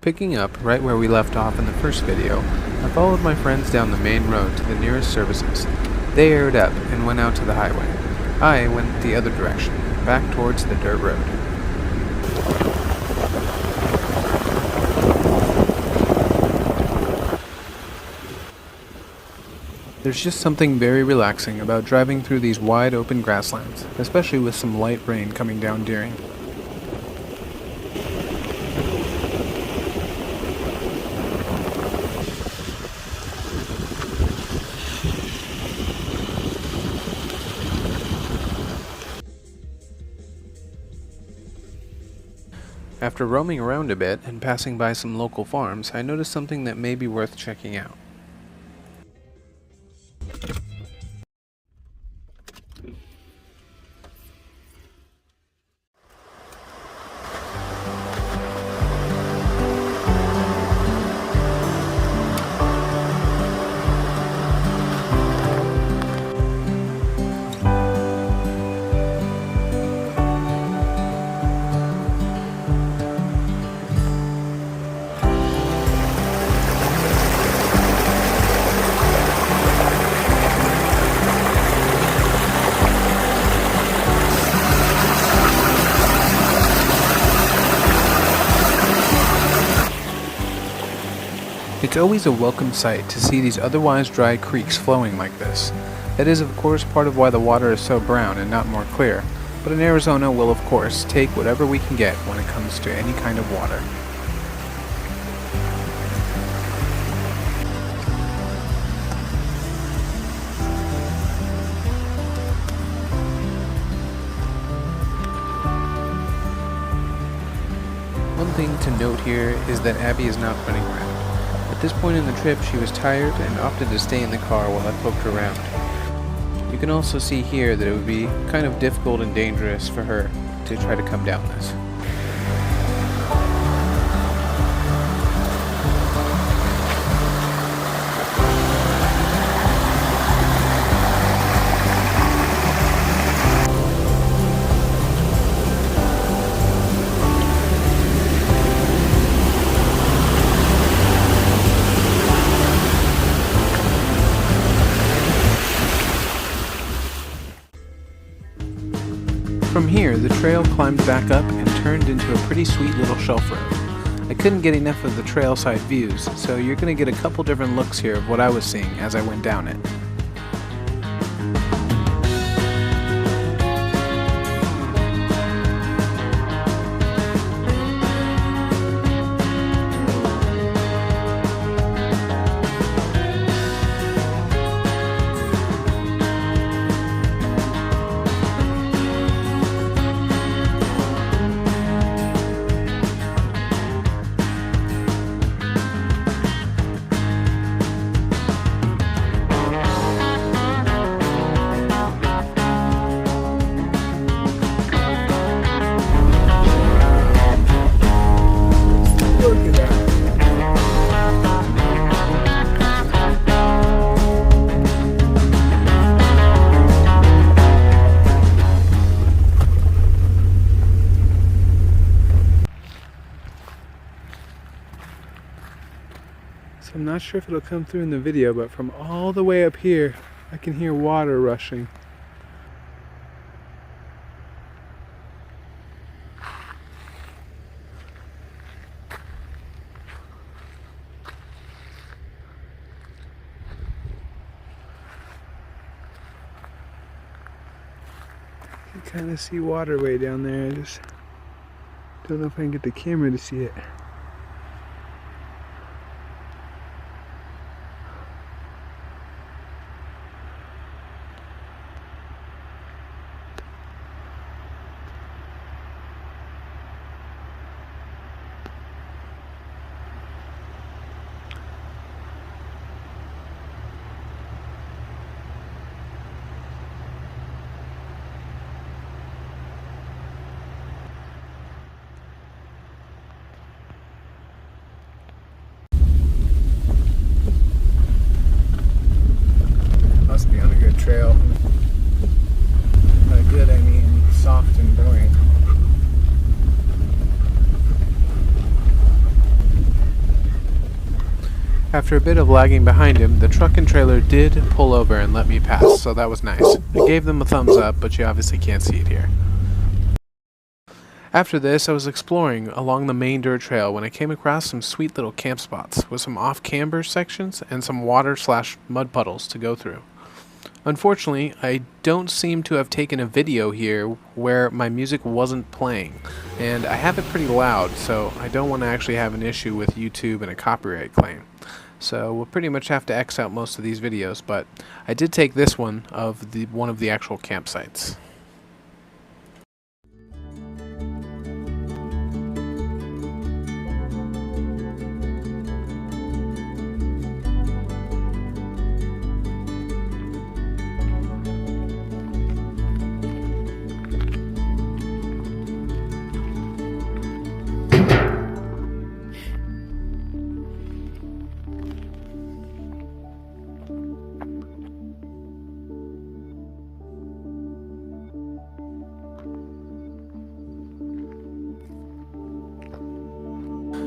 Picking up right where we left off in the first video, I followed my friends down the main road to the nearest services. They aired up and went out to the highway. I went the other direction, back towards the dirt road. There's just something very relaxing about driving through these wide open grasslands, especially with some light rain coming down during. After roaming around a bit and passing by some local farms, I noticed something that may be worth checking out. It's always a welcome sight to see these otherwise dry creeks flowing like this. That is, of course, part of why the water is so brown and not more clear, but in Arizona we'll, of course, take whatever we can get when it comes to any kind of water. One thing to note here is that Abby is not running around. At this point in the trip, she was tired and opted to stay in the car while I poked her around. You can also see here that it would be kind of difficult and dangerous for her to try to come down this. From here, the trail climbed back up and turned into a pretty sweet little shelf road. I couldn't get enough of the trail side views, so you're going to get a couple different looks here of what I was seeing as I went down it. So I'm not sure if it'll come through in the video, but from all the way up here, I can hear water rushing. You can kind of see water way down there. I just don't know if I can get the camera to see it. Trail. By good, I mean soft and buoyant. After a bit of lagging behind him, the truck and trailer did pull over and let me pass, so that was nice. I gave them a thumbs up, but you obviously can't see it here. After this, I was exploring along the main dirt trail when I came across some sweet little camp spots with some off-camber sections and some water/mud puddles to go through. Unfortunately, I don't seem to have taken a video here where my music wasn't playing, and I have it pretty loud, so I don't want to actually have an issue with YouTube and a copyright claim. So we'll pretty much have to X out most of these videos, but I did take this one of one of the actual campsites.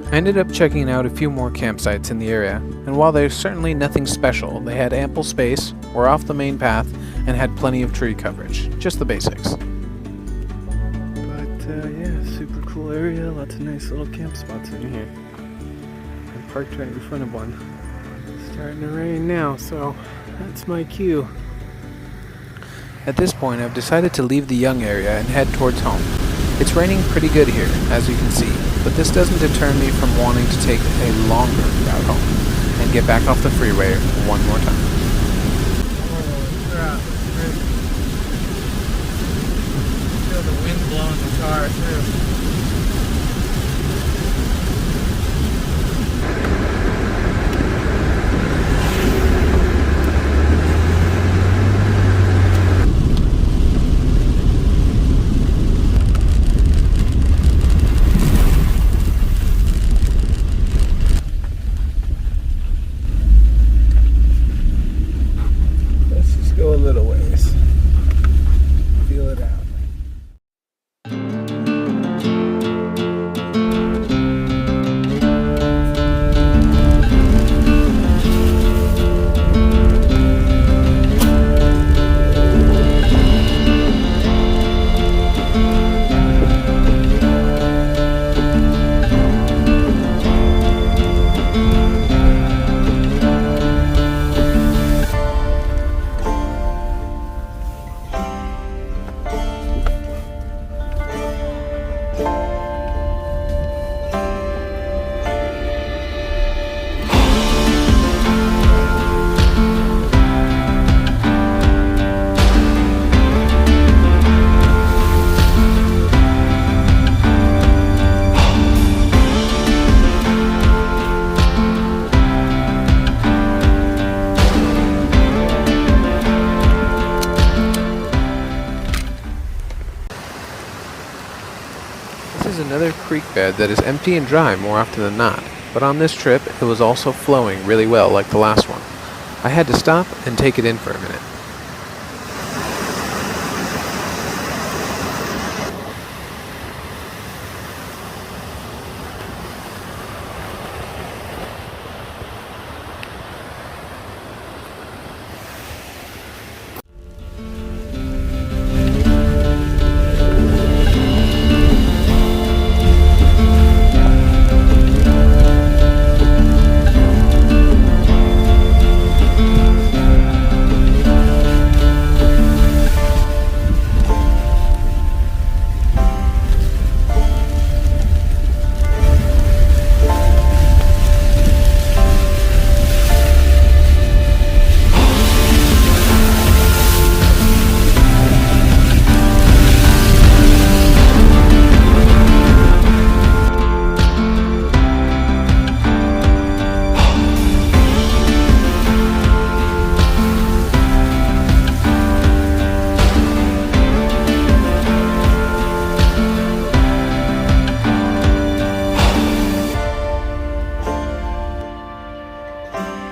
I ended up checking out a few more campsites in the area, and while there's certainly nothing special, they had ample space, were off the main path, and had plenty of tree coverage. Just the basics. But yeah, super cool area, lots of nice little camp spots in here. I'm parked right in front of one. It's starting to rain now, so that's my cue. At this point, I've decided to leave the Young area and head towards home. It's raining pretty good here, as you can see, but this doesn't deter me from wanting to take a longer route home and get back off the freeway one more time. Feel the wind blowing the car through. Go a little ways. Feel it out. This is another creek bed that is empty and dry more often than not, but on this trip it was also flowing really well like the last one. I had to stop and take it in for a minute.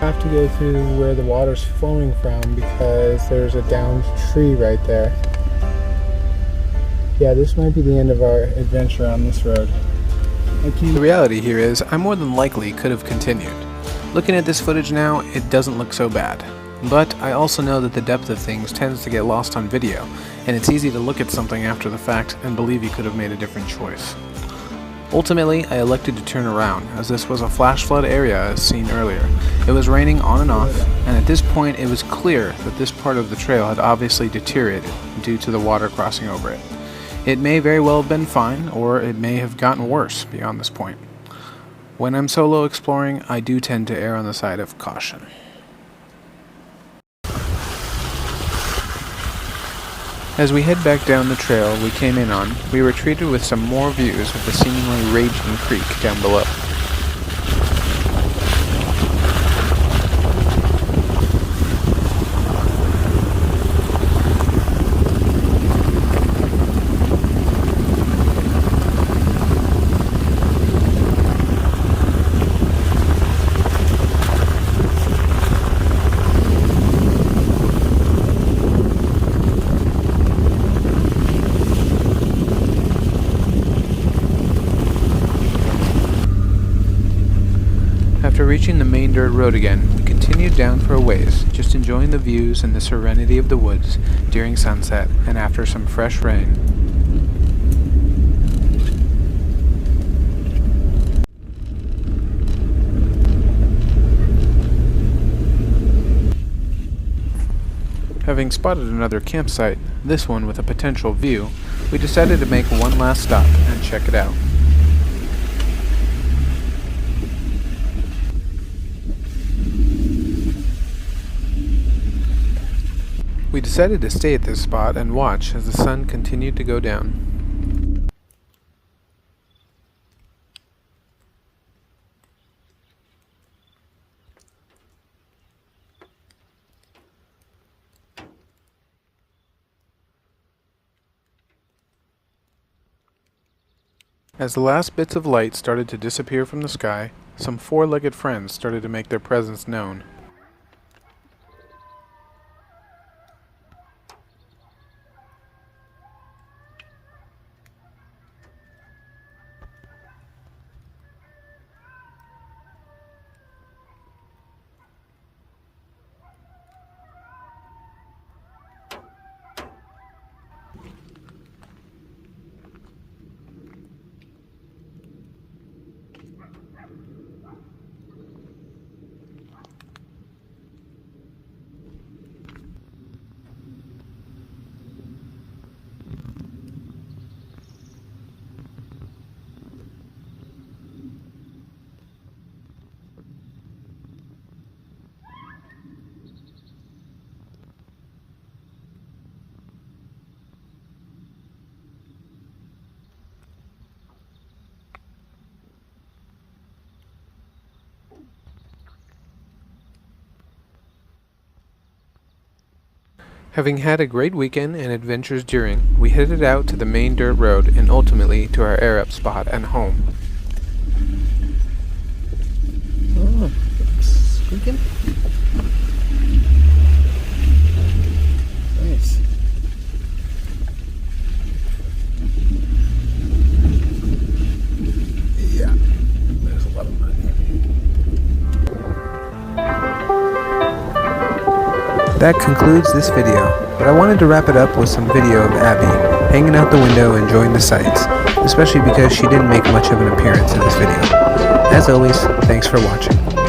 Have to go through where the water's flowing from because there's a downed tree right there. Yeah, this might be the end of our adventure on this road. The reality here is I more than likely could have continued, Looking at this footage now, it doesn't look so bad. But I also know that the depth of things tends to get lost on video, and it's easy to look at something after the fact and believe you could have made a different choice. Ultimately, I elected to turn around, as this was a flash flood area as seen earlier. It was raining on and off, and at this point it was clear that this part of the trail had obviously deteriorated due to the water crossing over it. It may very well have been fine, or it may have gotten worse beyond this point. When I'm solo exploring, I do tend to err on the side of caution. As we head back down the trail we came in on, we were treated with some more views of the seemingly raging creek down below. After reaching the main dirt road again, we continued down for a ways, just enjoying the views and the serenity of the woods during sunset and after some fresh rain. Having spotted another campsite, this one with a potential view, we decided to make one last stop and check it out. We decided to stay at this spot and watch as the sun continued to go down. As the last bits of light started to disappear from the sky, some four-legged friends started to make their presence known. Having had a great weekend and adventures during, we headed out to the main dirt road and ultimately to our air up spot and home. Oh, it's squeaking. Nice. Yeah, there's a lot of mud. That concludes this video, but I wanted to wrap it up with some video of Abby, hanging out the window enjoying the sights, especially because she didn't make much of an appearance in this video. As always, thanks for watching.